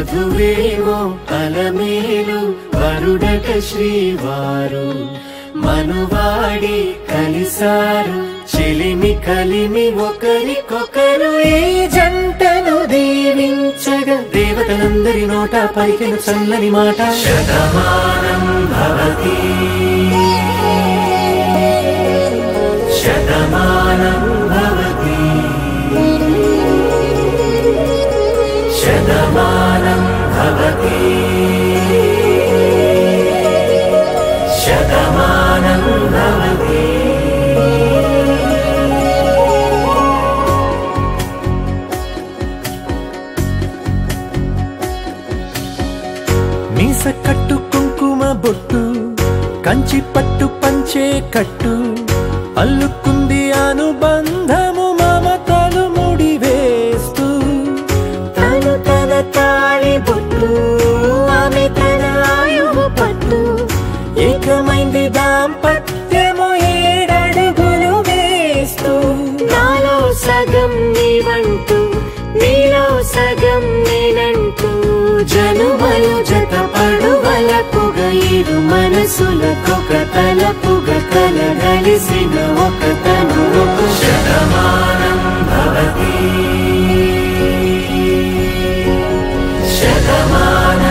వధువేమో అలమేలు వరుడట శ్రీవారు మనువాడి కలిసారు చెలిమి కలిమి ఒకరికొకరు ఈ జంటను దీవించగా దేవతలందరి నోట పలికిన చల్లని మాట శతమానం భవతి శతమానం భవతి శతమానం భవతి శతమానం భవతి మీస కట్టు కుంకుమ బొట్టు కంచి పట్టు పంచే కట్టు అల్లుకుంది అనుబంధము మమతలు ముడివేస్తూ తను తన తాళి బొట్టు ఆమె తన ఆయువు పట్టు ఏకమైంది దాంపత్యము 7 అడుగులు వేస్తూ నాలో సగం నీవంటూ నీలో సగం నేనంటూ జనుమలు జత పడువలపుగ ఇరు మనసులకొక తలపుగ కలగలిసిన ఒక తను శతమానం భవతి శతమానం